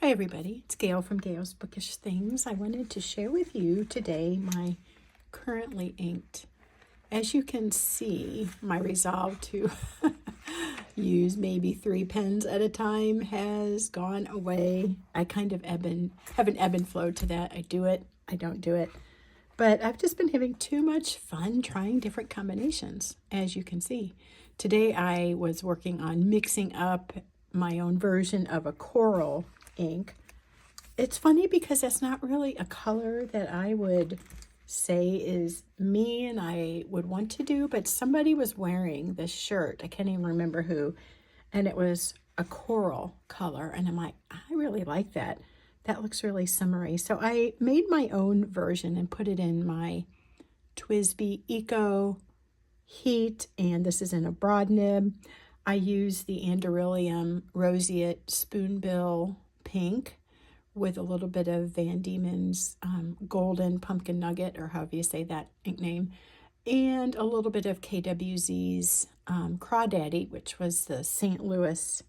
Hi everybody, it's Gail from Gail's Bookish Things. I wanted to share with you today my currently inked. As you can see, my resolve to use maybe 3 pens at a time has gone away. I kind of have an ebb and flow to that. I do it, I don't do it. But I've just been having too much fun trying different combinations, as you can see. Today I was working on mixing up my own version of a coral ink. It's funny because that's not really a color that I would say is me and I would want to do, but somebody was wearing this shirt, I can't even remember who, and it was a coral color, and I'm like, I really like that. That looks really summery. So I made my own version and put it in my TWSBI Eco Heat, and this is in a broad nib. I use the Andoryllium Roseate Spoonbill Pink with a little bit of Van Diemen's Golden Pumpkin Nugget, or however you say that ink name, and a little bit of KWZ's Crawdaddy, which was the St. Louis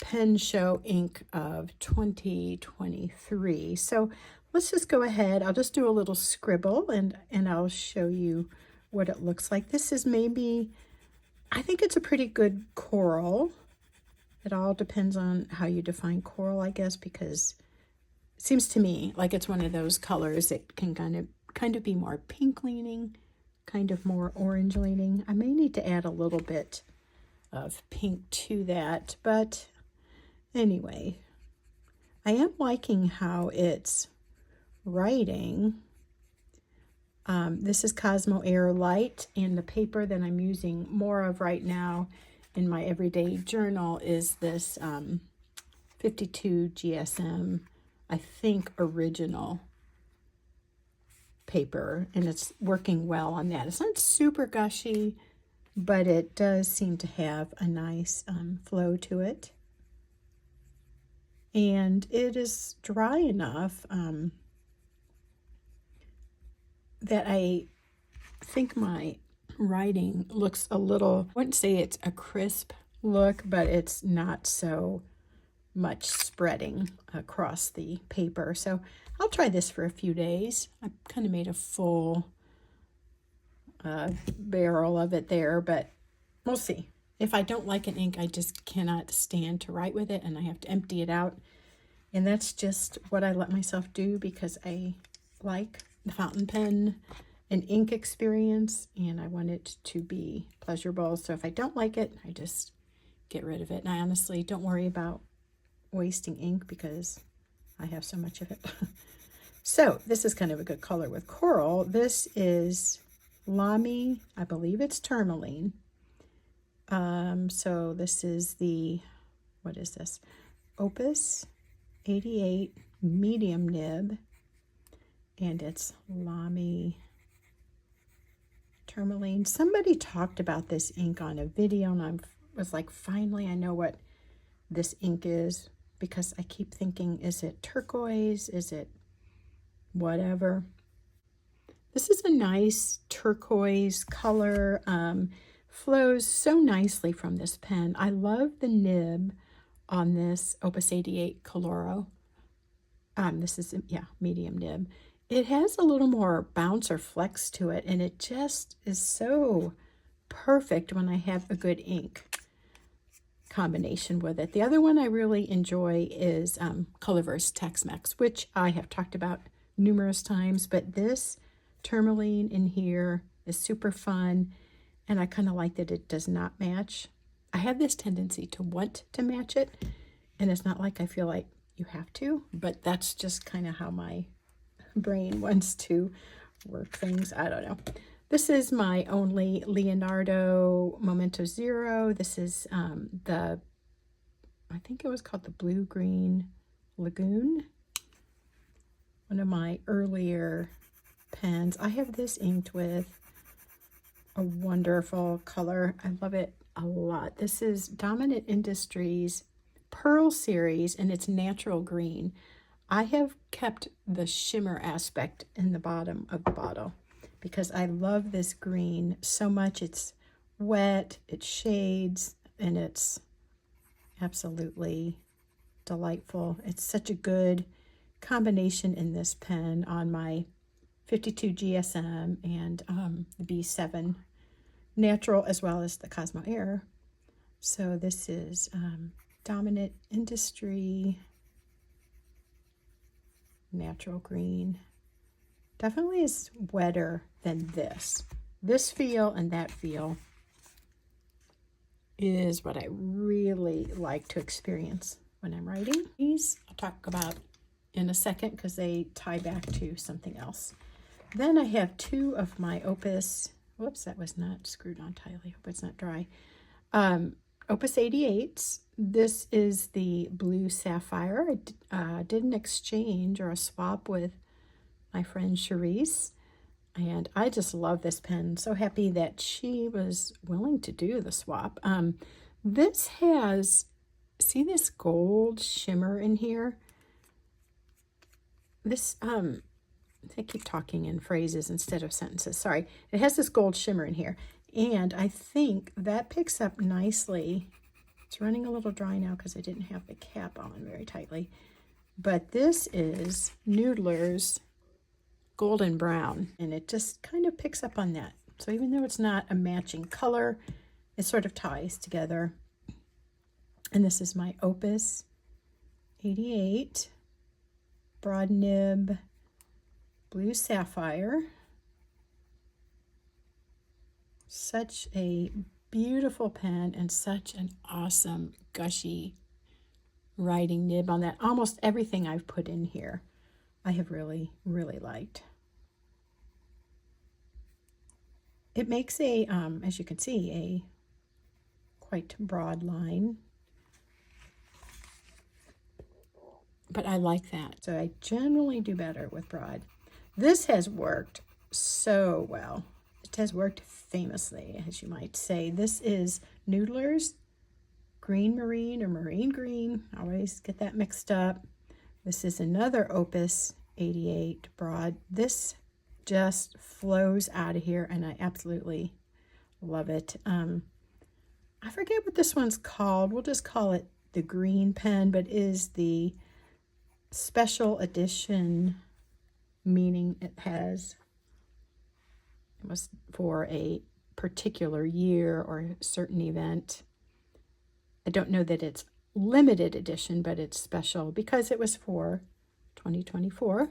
Pen Show ink of 2023. So let's just go ahead. I'll just do a little scribble and I'll show you what it looks like. This is maybe, I think it's a pretty good coral. It all depends on how you define coral, I guess, because it seems to me like it's one of those colors that can kind of be more pink leaning, kind of more orange leaning. I may need to add a little bit of pink to that, but anyway, I am liking how it's writing. This is Cosmo Air Light, and the paper that I'm using more of right now in my everyday journal is this 52 GSM, I think, original paper, and it's working well on that. It's not super gushy, but it does seem to have a nice flow to it. And it is dry enough that I think my writing looks a little, I wouldn't say it's a crisp look, but it's not so much spreading across the paper. So I'll try this for a few days. I kind of made a full barrel of it there, but we'll see. If I don't like an ink, I just cannot stand to write with it, and I have to empty it out. And that's just what I let myself do because I like the fountain pen and ink experience, and I want it to be pleasurable. So if I don't like it, I just get rid of it. And I honestly don't worry about wasting ink because I have so much of it. So this is kind of a good color with coral. This is Lamy, I believe it's tourmaline. So this is the, what is this? Opus 88 medium nib, and it's Lamy tourmaline. Somebody talked about this ink on a video, and I was like, finally I know what this ink is, because I keep thinking, is it turquoise? Is it whatever? This is a nice turquoise color. Flows so nicely from this pen. I love the nib on this Opus 88 Coloro. This is, yeah, medium nib. It has a little more bounce or flex to it, and it just is so perfect when I have a good ink combination with it. The other one I really enjoy is Colorverse Tex-Mex, which I have talked about numerous times, but this tourmaline in here is super fun, and I kind of like that it does not match. I have this tendency to want to match it, and it's not like I feel like you have to, but that's just kind of how my brain wants to work things. I don't know. This is my only Leonardo Momento Zero. This is I think it was called the Blue Green Lagoon. One of my earlier pens. I have this inked with a wonderful color. I love it a lot. This is Dominant Industries Pearl Series, and it's natural green. I have kept the shimmer aspect in the bottom of the bottle because I love this green so much. It's wet, it shades, and it's absolutely delightful. It's such a good combination in this pen on my 52 GSM and the B7 Natural, as well as the Cosmo Air. So this is Dominant Industry Natural Green. Definitely is wetter than this. This feel and that feel is what I really like to experience when I'm writing. These I'll talk about in a second because they tie back to something else. Then I have two of my Opus, whoops, that was not screwed on tightly. Hope it's not dry. Opus 88s. This is the Blue Sapphire. I did an exchange or a swap with my friend Charisse, and I just love this pen. So happy that she was willing to do the swap. This has, see this gold shimmer in here? This, I keep talking in phrases instead of sentences. Sorry. It has this gold shimmer in here. And I think that picks up nicely. It's running a little dry now because I didn't have the cap on very tightly. But this is Noodler's Golden Brown. And it just kind of picks up on that. So even though it's not a matching color, it sort of ties together. And this is my Opus 88 Broad Nib Blue Sapphire. Such a beautiful pen and such an awesome gushy writing nib on that. Almost everything I've put in here I have really, really liked. It makes a, as you can see, a quite broad line. But I like that. So I generally do better with broad. This has worked so well. It has worked famously, as you might say. This is Noodler's Green Marine or Marine Green. I always get that mixed up. This is another Opus 88 broad. This just flows out of here, and I absolutely love it. I forget what this one's called. We'll just call it the green pen, but is the special edition, meaning it was for a particular year or a certain event. I don't know that it's limited edition, but it's special because it was for 2024,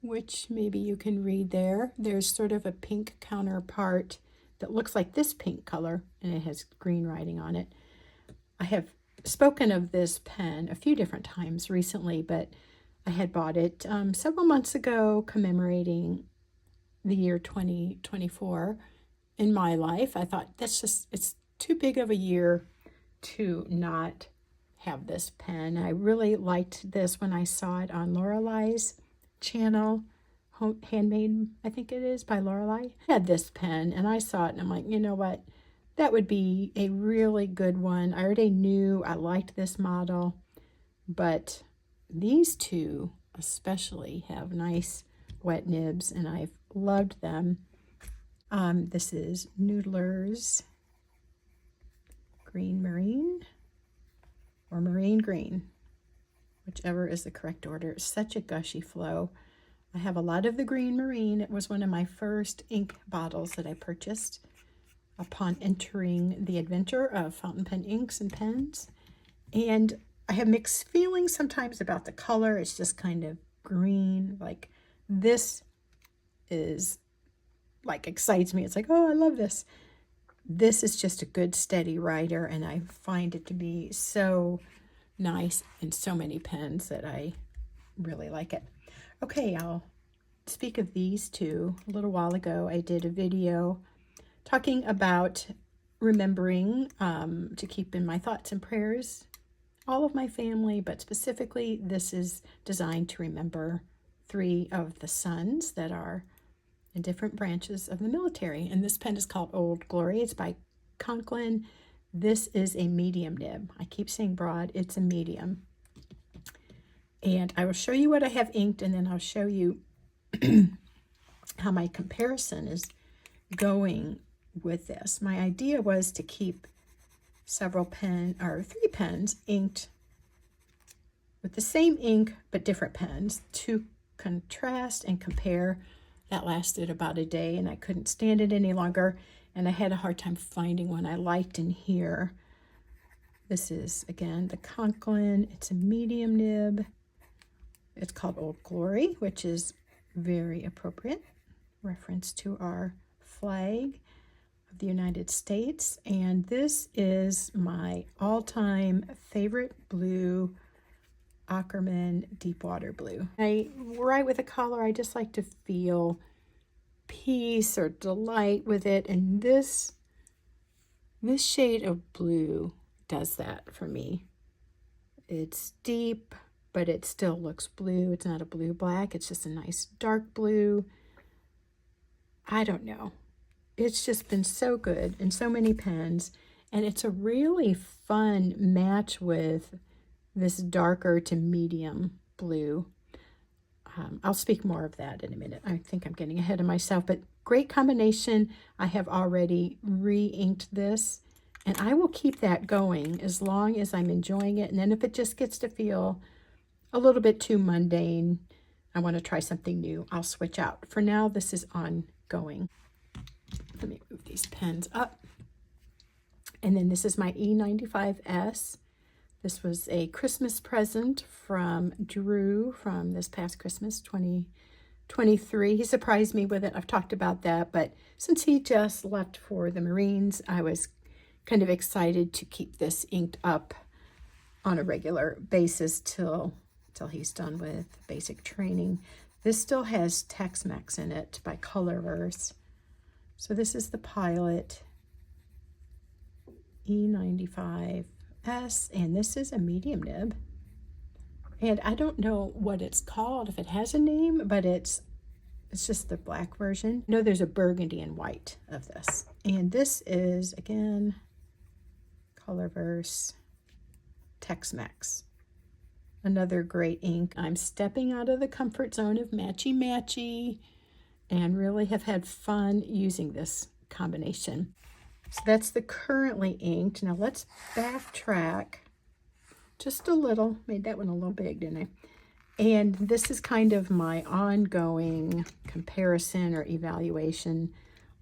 which maybe you can read there. There's sort of a pink counterpart that looks like this pink color, and it has green writing on it. I have spoken of this pen a few different times recently, but I had bought it several months ago commemorating the year 2024 in my life. I thought it's too big of a year to not have this pen. I really liked this when I saw it on Lorelei's channel, Handmade, I think it is, by Lorelei. I had this pen and I saw it and I'm like, you know what? That would be a really good one. I already knew I liked this model, but these two especially have nice wet nibs and I've loved them. This is Noodler's Green Marine or Marine Green, whichever is the correct order. It's such a gushy flow. I have a lot of the Green Marine. It was one of my first ink bottles that I purchased upon entering the adventure of fountain pen inks and pens. And I have mixed feelings sometimes about the color. It's just kind of green. Like this is like excites me. It's like, oh, I love this. This is just a good steady writer, and I find it to be so nice in so many pens that I really like it. Okay, I'll speak of these two. A little while ago, I did a video talking about remembering to keep in my thoughts and prayers all of my family, but specifically this is designed to remember 3 of the sons that are in different branches of the military. And this pen is called Old Glory. It's by Conklin. This is a medium nib. I keep saying broad, it's a medium. And I will show you what I have inked, and then I'll show you how my comparison is going with this. My idea was to keep 3 pens inked with the same ink, but different pens to contrast and compare. That lasted about a day and I couldn't stand it any longer. And I had a hard time finding one I liked in here. This is, again, the Conklin. It's a medium nib. It's called Old Glory, which is very appropriate. Reference to our flag of the United States. And this is my all-time favorite blue, Ackerman Deepwater Blue. I write with a color, I just like to feel peace or delight with it. And this shade of blue does that for me. It's deep, but it still looks blue. It's not a blue black. It's just a nice dark blue. I don't know. It's just been so good in so many pens. And it's a really fun match with this darker to medium blue. I'll speak more of that in a minute. I think I'm getting ahead of myself, but great combination. I have already re-inked this, and I will keep that going as long as I'm enjoying it. And then if it just gets to feel a little bit too mundane, I want to try something new, I'll switch out. For now, this is ongoing. Let me move these pens up. And then this is my E95S. This was a Christmas present from Drew from this past Christmas, 2023. He surprised me with it. I've talked about that, but since he just left for the Marines, I was kind of excited to keep this inked up on a regular basis till he's done with basic training. This still has Tex-Mex in it by Colorverse. So this is the Pilot E95S, and this is a medium nib. And I don't know what it's called, if it has a name, but it's just the black version. I know there's a burgundy and white of this. And this is, again, Colorverse Tex-Mex. Another great ink. I'm stepping out of the comfort zone of matchy-matchy and really have had fun using this combination. So that's the currently inked. Now let's backtrack just a little. Made that one a little big, didn't I? And this is kind of my ongoing comparison or evaluation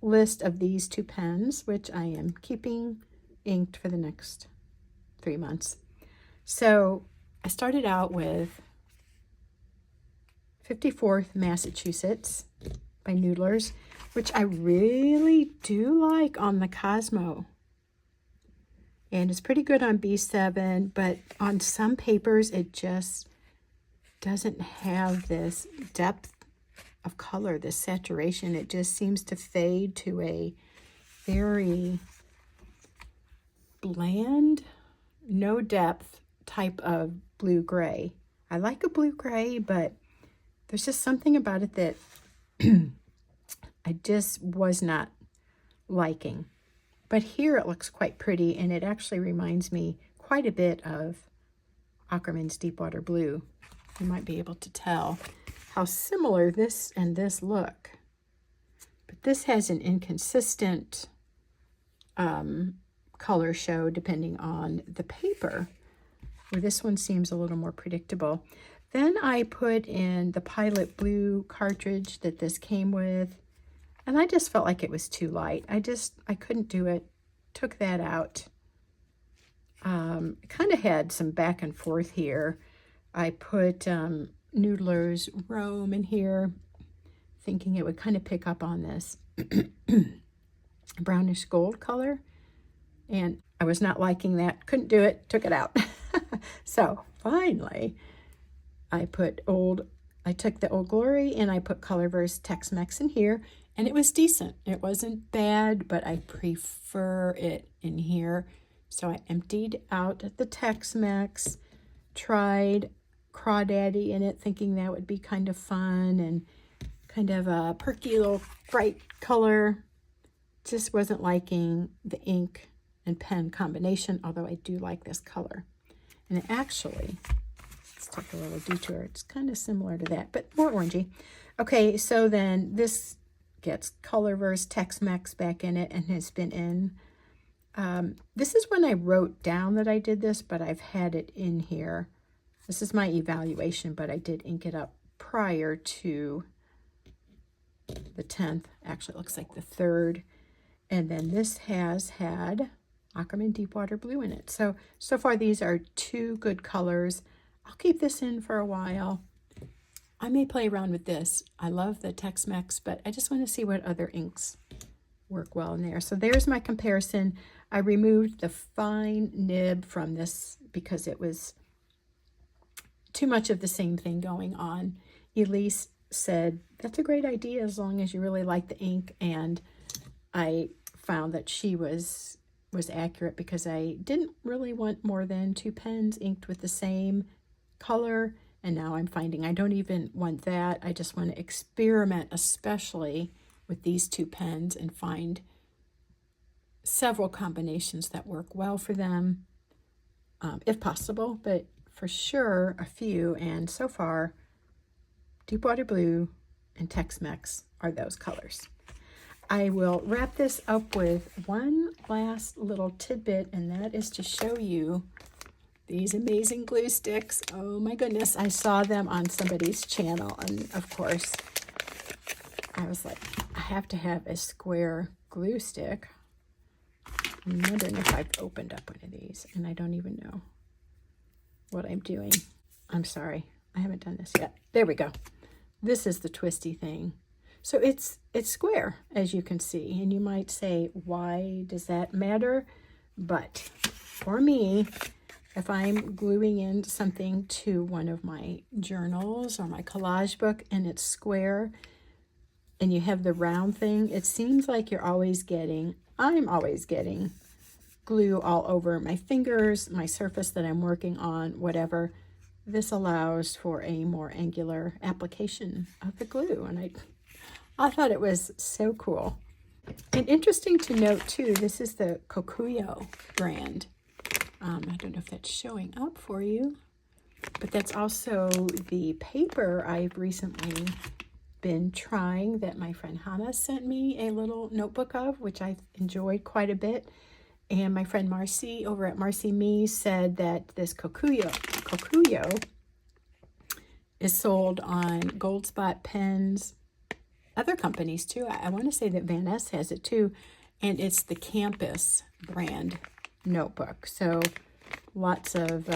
list of these two pens, which I am keeping inked for the next 3 months. So I started out with 54th Massachusetts by Noodlers, which I really do like on the Cosmo. And it's pretty good on B7, but on some papers it just doesn't have this depth of color, this saturation. It just seems to fade to a very bland, no depth type of blue-gray. I like a blue-gray, but there's just something about it that I just was not liking. But here it looks quite pretty, and it actually reminds me quite a bit of Ackerman's Deepwater Blue. You might be able to tell how similar this and this look. But this has an inconsistent color show depending on the paper, where this one seems a little more predictable. Then I put in the Pilot Blue cartridge that this came with, and I just felt like it was too light. I couldn't do it. Took that out. Kind of had some back and forth here. I put Noodler's Rome in here, thinking it would kind of pick up on this brownish gold color, and I was not liking that. Couldn't do it. Took it out. So finally, I took the Old Glory and I put Colorverse Tex-Mex in here, and it was decent. It wasn't bad, but I prefer it in here. So I emptied out the Tex-Mex, tried Crawdaddy in it, thinking that would be kind of fun and kind of a perky little bright color. Just wasn't liking the ink and pen combination, although I do like this color. And it actually, let's take a little detour. It's kind of similar to that, but more orangey. Okay, so then this gets Colorverse Tex-Mex back in it and has been in. This is when I wrote down that I did this, but I've had it in here This is my evaluation, but I did ink it up prior to the 10th. Actually, it looks like the 3rd. And then this has had Aquaman Deepwater Blue in it. So far these are 2 good colors. I'll keep this in for a while. I may play around with this. I love the Tex-Mex, but I just want to see what other inks work well in there. So there's my comparison. I removed the fine nib from this because it was too much of the same thing going on. Elise said, that's a great idea as long as you really like the ink, and I found that she was accurate because I didn't really want more than 2 pens inked with the same color, and now I'm finding I don't even want that. I just want to experiment, especially with these 2 pens, and find several combinations that work well for them, if possible, but for sure a few. And so far, Deepwater Blue and Tex-Mex are those colors. I will wrap this up with one last little tidbit, and that is to show you these amazing glue sticks. Oh my goodness, I saw them on somebody's channel, and of course, I was like, I have to have a square glue stick. I'm wondering if I've opened up one of these, and I don't even know what I'm doing. I'm sorry, I haven't done this yet. There we go. This is the twisty thing. So it's square, as you can see, and you might say, why does that matter? But for me, if I'm gluing in something to one of my journals or my collage book and it's square and you have the round thing, it seems like I'm always getting glue all over my fingers, my surface that I'm working on, whatever. This allows for a more angular application of the glue, and I thought it was so cool. And interesting to note too, this is the Kokuyo brand. I don't know if that's showing up for you, but that's also the paper I've recently been trying that my friend Hannah sent me a little notebook of, which I've enjoyed quite a bit. And my friend Marcy over at Marcy Me said that this Kokuyo is sold on Goldspot pens, other companies too. I want to say that Van Ness has it too, and it's the Campus brand notebook. So lots of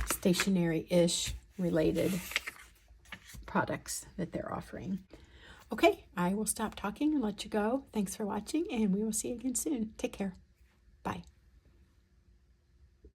stationery-ish related products that they're offering. Okay, I will stop talking and let you go. Thanks for watching, and we will see you again soon. Take care. Bye.